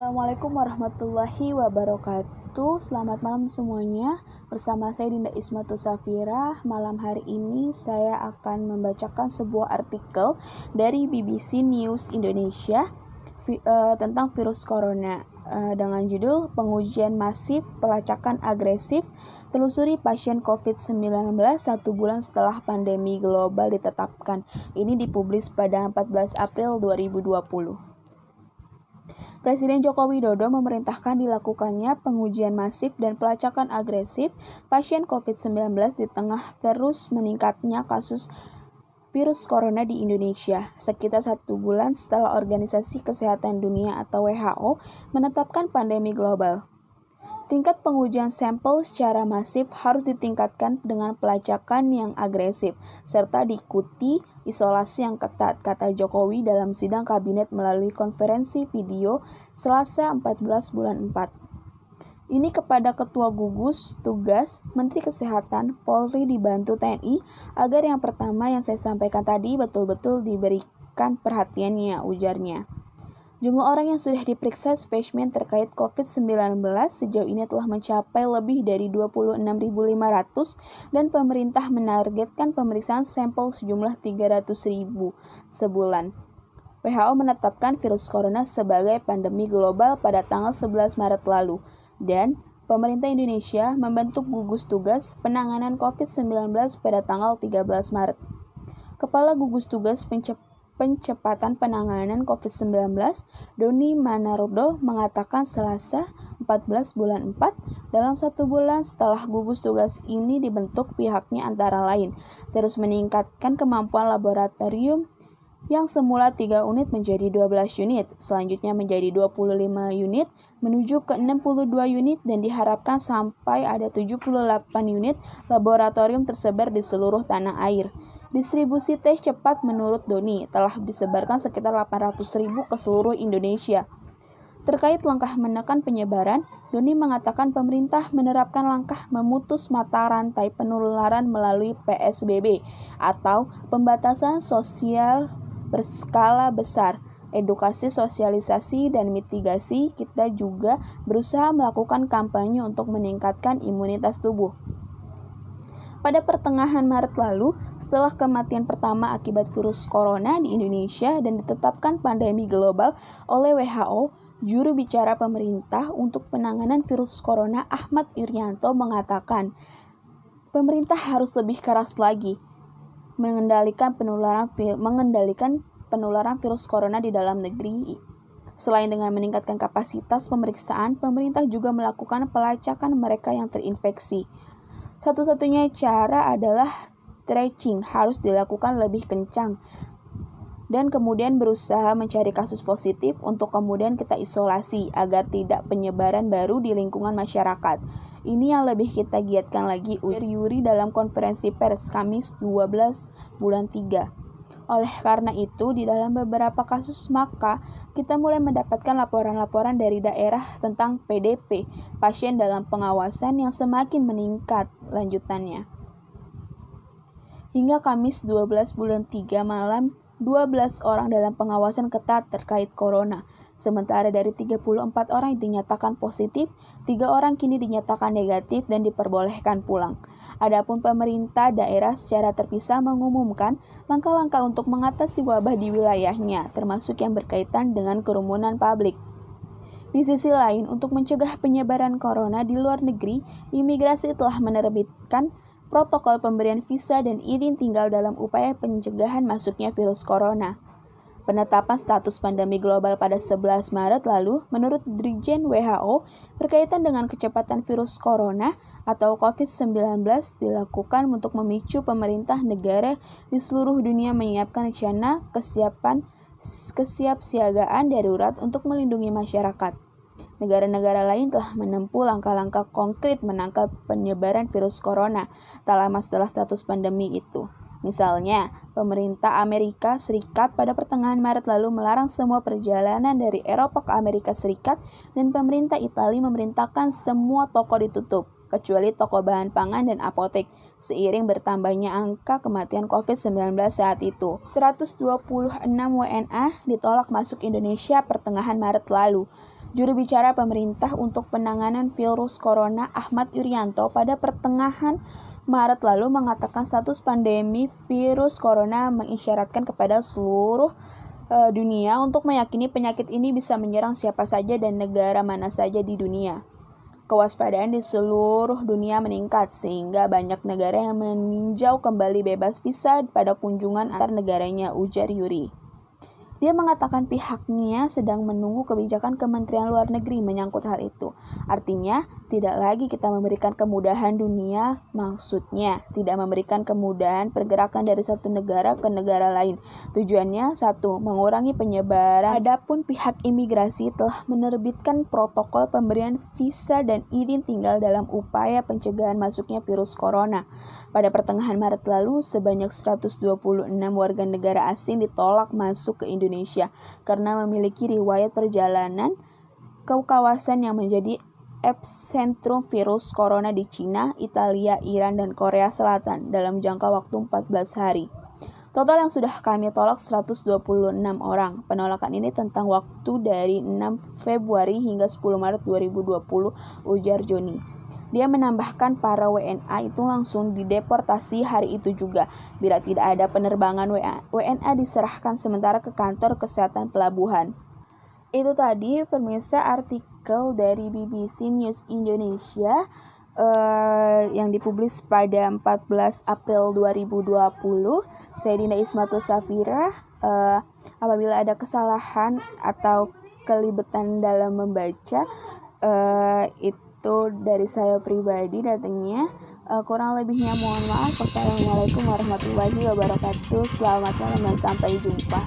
Assalamualaikum warahmatullahi wabarakatuh. Selamat malam semuanya. Bersama saya Dinda Ismatul Safira. Malam hari ini saya akan membacakan sebuah artikel dari BBC News Indonesia tentang virus corona dengan judul Pengujian Masif Pelacakan Agresif Telusuri Pasien COVID-19 1 bulan setelah pandemi global ditetapkan. Ini dipublis pada 14 April 2020. Presiden Joko Widodo memerintahkan dilakukannya pengujian masif dan pelacakan agresif pasien COVID-19 di tengah terus meningkatnya kasus virus corona di Indonesia, sekitar 1 bulan setelah Organisasi Kesehatan Dunia atau WHO menetapkan pandemi global. Tingkat pengujian sampel secara masif harus ditingkatkan dengan pelacakan yang agresif, serta diikuti isolasi yang ketat, kata Jokowi dalam sidang kabinet melalui konferensi video Selasa 14 bulan 4. Ini kepada Ketua Gugus Tugas Menteri Kesehatan Polri dibantu TNI agar yang pertama yang saya sampaikan tadi betul-betul diberikan perhatiannya, ujarnya. Jumlah orang yang sudah diperiksa spesimen terkait COVID-19 sejauh ini telah mencapai lebih dari 26.500 dan pemerintah menargetkan pemeriksaan sampel sejumlah 300.000 sebulan. WHO menetapkan virus corona sebagai pandemi global pada tanggal 11 Maret lalu dan pemerintah Indonesia membentuk gugus tugas penanganan COVID-19 pada tanggal 13 Maret. Kepala Gugus Tugas Pencepatan Penanganan COVID-19, Doni Manardo mengatakan Selasa 14 bulan 4, dalam 1 bulan setelah gugus tugas ini dibentuk, pihaknya antara lain terus meningkatkan kemampuan laboratorium yang semula 3 unit menjadi 12 unit, selanjutnya menjadi 25 unit, menuju ke 62 unit dan diharapkan sampai ada 78 unit laboratorium tersebar di seluruh tanah air. Distribusi tes cepat menurut Doni telah disebarkan sekitar 800.000 ke seluruh Indonesia. Terkait langkah menekan penyebaran, Doni mengatakan pemerintah menerapkan langkah memutus mata rantai penularan melalui PSBB atau pembatasan sosial berskala besar. Edukasi, sosialisasi, dan mitigasi. Kita juga berusaha melakukan kampanye untuk meningkatkan imunitas tubuh. Pada pertengahan Maret lalu, setelah kematian pertama akibat virus corona di Indonesia dan ditetapkan pandemi global oleh WHO, juru bicara pemerintah untuk penanganan virus corona Ahmad Yuryanto mengatakan, pemerintah harus lebih keras lagi mengendalikan penularan virus corona di dalam negeri. Selain dengan meningkatkan kapasitas pemeriksaan, pemerintah juga melakukan pelacakan mereka yang terinfeksi. Satu-satunya cara adalah tracing harus dilakukan lebih kencang dan kemudian berusaha mencari kasus positif untuk kemudian kita isolasi agar tidak penyebaran baru di lingkungan masyarakat. Ini yang lebih kita giatkan lagi, ujar Yuri dalam konferensi pers Kamis 12 bulan 3. Oleh karena itu, di dalam beberapa kasus maka kita mulai mendapatkan laporan-laporan dari daerah tentang PDP, pasien dalam pengawasan yang semakin meningkat, lanjutannya. Hingga Kamis 12 bulan 3 malam, 12 orang dalam pengawasan ketat terkait corona. Sementara dari 34 orang yang dinyatakan positif, 3 orang kini dinyatakan negatif dan diperbolehkan pulang. Adapun pemerintah daerah secara terpisah mengumumkan langkah-langkah untuk mengatasi wabah di wilayahnya, termasuk yang berkaitan dengan kerumunan publik. Di sisi lain, untuk mencegah penyebaran corona di luar negeri, imigrasi telah menerbitkan protokol pemberian visa dan izin tinggal dalam upaya pencegahan masuknya virus corona. Penetapan status pandemi global pada 11 Maret lalu, menurut Dirjen WHO, berkaitan dengan kecepatan virus corona atau COVID-19 dilakukan untuk memicu pemerintah negara di seluruh dunia menyiapkan rencana kesiapsiagaan darurat untuk melindungi masyarakat. Negara-negara lain telah menempuh langkah-langkah konkret menangkal penyebaran virus corona tak lama setelah status pandemi itu. Misalnya, pemerintah Amerika Serikat pada pertengahan Maret lalu melarang semua perjalanan dari Eropa ke Amerika Serikat dan pemerintah Italia memerintahkan semua toko ditutup, kecuali toko bahan pangan dan apotek, seiring bertambahnya angka kematian COVID-19 saat itu. 126 WNA ditolak masuk Indonesia pertengahan Maret lalu. Juru bicara pemerintah untuk penanganan virus corona Ahmad Yuryanto pada pertengahan Maret lalu mengatakan status pandemi virus corona mengisyaratkan kepada seluruh dunia untuk meyakini penyakit ini bisa menyerang siapa saja dan negara mana saja di dunia. Kewaspadaan di seluruh dunia meningkat sehingga banyak negara yang meninjau kembali bebas visa pada kunjungan antar negaranya, ujar Yuri. Dia mengatakan pihaknya sedang menunggu kebijakan Kementerian Luar Negeri menyangkut hal itu. Artinya, tidak lagi kita memberikan kemudahan dunia, maksudnya tidak memberikan kemudahan pergerakan dari satu negara ke negara lain. Tujuannya, satu, mengurangi penyebaran. Adapun pihak imigrasi telah menerbitkan protokol pemberian visa dan izin tinggal dalam upaya pencegahan masuknya virus corona. Pada pertengahan Maret lalu, sebanyak 126 warga negara asing ditolak masuk ke Indonesia karena memiliki riwayat perjalanan ke kawasan yang menjadi epicentrum virus corona di Cina, Italia, Iran, dan Korea Selatan dalam jangka waktu 14 hari. Total yang sudah kami tolak 126 orang. Penolakan ini tentang waktu dari 6 Februari hingga 10 Maret 2020, ujar Joni. Dia menambahkan para WNA itu langsung dideportasi hari itu juga. Bila tidak ada penerbangan, WNA diserahkan sementara ke kantor kesehatan pelabuhan. Itu tadi pemirsa artikel dari BBC News Indonesia yang dipublis pada 14 April 2020. Saya Dinda Ismatul Safira. Apabila ada kesalahan atau kelibetan dalam membaca, itu dari saya pribadi datangnya. Kurang lebihnya mohon maaf. Wassalamualaikum warahmatullahi wabarakatuh. Selamat malam dan sampai jumpa.